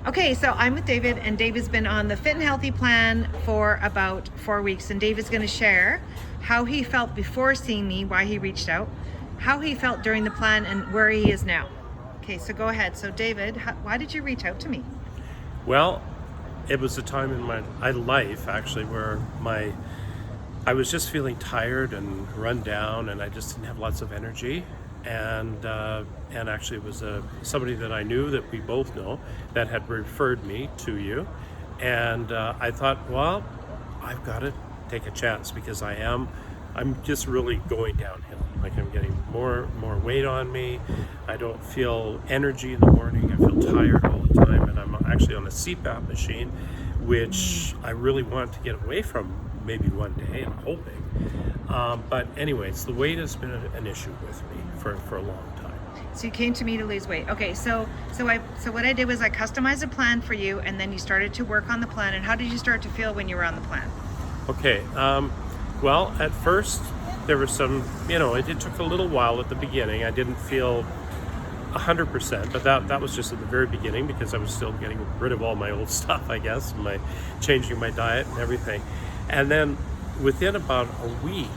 Okay, so I'm with David, and David's been on the Fit and Healthy plan for about 4 weeks, and David's going to share how he felt before seeing me, why he reached out, how he felt during the plan, and where he is now. Okay, so go ahead. So David, why did you reach out to me? Well, it was a time in my life actually where I was just feeling tired and run down, and I just didn't have lots of energy. And actually, it was somebody that I knew, that we both know, that had referred me to you. And I thought, well, I've got to take a chance, because I'm just really going downhill. Like, I'm getting more weight on me. I don't feel energy in the morning. I feel tired all the time, and I'm actually on a CPAP machine, which I really want to get away from maybe one day, I'm hoping. But anyways, the weight has been an issue with me for a long time. So you came to me to lose weight. Okay, so what I did was I customized a plan for you, and then you started to work on the plan. And how did you start to feel when you were on the plan? Okay, well, at first there was some, it took a little while at the beginning. I didn't feel 100%, but that was just at the very beginning, because I was still getting rid of all my old stuff, I guess, changing my diet and everything. And then within about a week,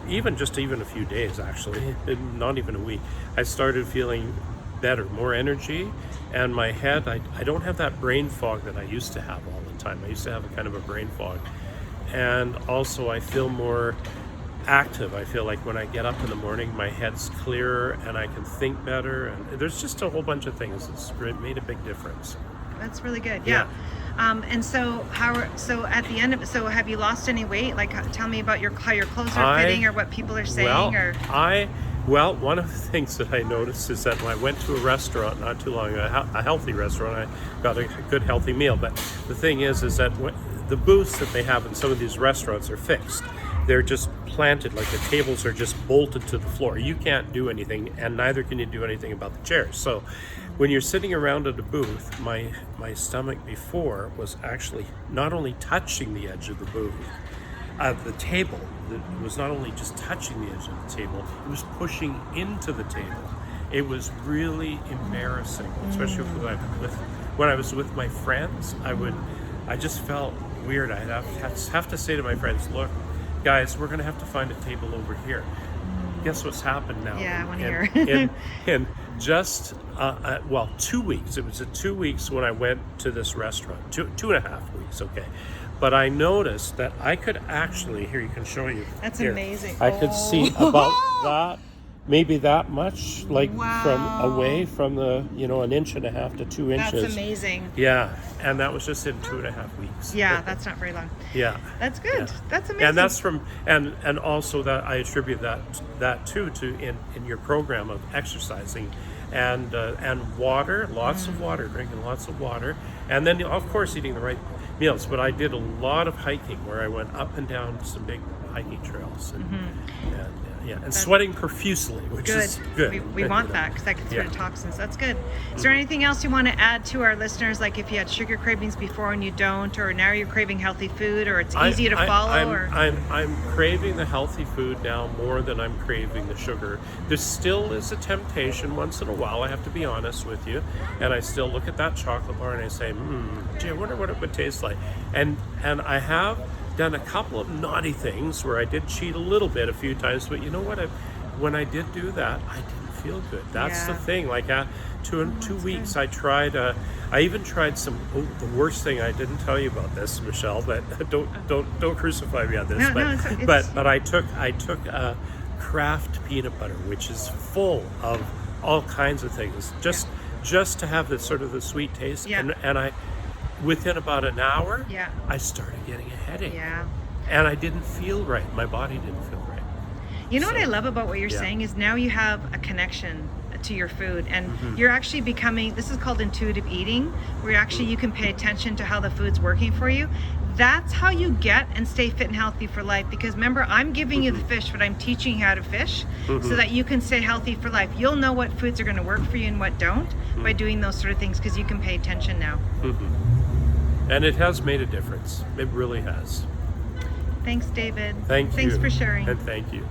even a few days actually, not even a week, I started feeling better, more energy, and my head, I don't have that brain fog that I used to have all the time. I used to have a kind of a brain fog. And also I feel more active. I feel like when I get up in the morning, my head's clearer and I can think better. And there's just a whole bunch of things that's made a big difference. That's really good. Yeah. And so at the end of it, so have you lost any weight? Like, tell me about how your clothes are fitting, or what people are saying. Well, one of the things that I noticed is that when I went to a restaurant not too long ago, a healthy restaurant, I got a good healthy meal. But the thing is that the booths that they have in some of these restaurants are fixed. They're just planted, like the tables are just bolted to the floor. You can't do anything, and neither can you do anything about the chairs. So when you're sitting around at a booth, my stomach before was actually not only touching the edge of the booth, the table. It was not only just touching the edge of the table, it was pushing into the table. It was really embarrassing, especially when I was with my friends. I just felt weird. I'd have to say to my friends, look, guys, we're going to have to find a table over here. Guess what's happened now? Yeah, I want to hear. in just 2 weeks. It was 2 weeks when I went to this restaurant. Two and a half weeks, okay. But I noticed that I could actually, here, you can show you. That's here. amazing. I could see about that, maybe that much, like away from the, an inch and a half to 2 inches. That's amazing. Yeah, and that was just in 2.5 weeks. Yeah, that's not very long. Yeah, that's good. Yeah. That's amazing. And that's and also that I attribute that too to in your program of exercising, and water, lots of water, drinking lots of water, and then of course eating the right meals. But I did a lot of hiking, where I went up and down some big hiking trails, and sweating profusely, which is good. We want that, because that gets rid of toxins. That's good. Is there anything else you want to add to our listeners? Like, if you had sugar cravings before and you don't, or now you're craving healthy food, or it's easy to follow? I'm craving the healthy food now more than I'm craving the sugar. There still is a temptation once in a while, I have to be honest with you, and I still look at that chocolate bar and I say, gee, I wonder what it would taste like. And I have done a couple of naughty things where I did cheat a little bit a few times, but you know what? When I did do that, I didn't feel good. That's the thing. Like, 2 weeks, good. I even tried some. The worst thing, I didn't tell you about this, Michelle, but don't crucify me on this. But I took Kraft peanut butter, which is full of all kinds of things, just to have the sort of the sweet taste, and I. Within about an hour, I started getting a headache. Yeah. And I didn't feel right. My body didn't feel right. You know what I love about what you're saying is now you have a connection to your food, and you're actually becoming, this is called intuitive eating, where actually you can pay attention to how the food's working for you. That's how you get and stay fit and healthy for life, because remember, I'm giving you the fish, but I'm teaching you how to fish so that you can stay healthy for life. You'll know what foods are going to work for you and what don't by doing those sort of things, because you can pay attention now. And it has made a difference. It really has. Thanks, David. Thanks for sharing. And thank you.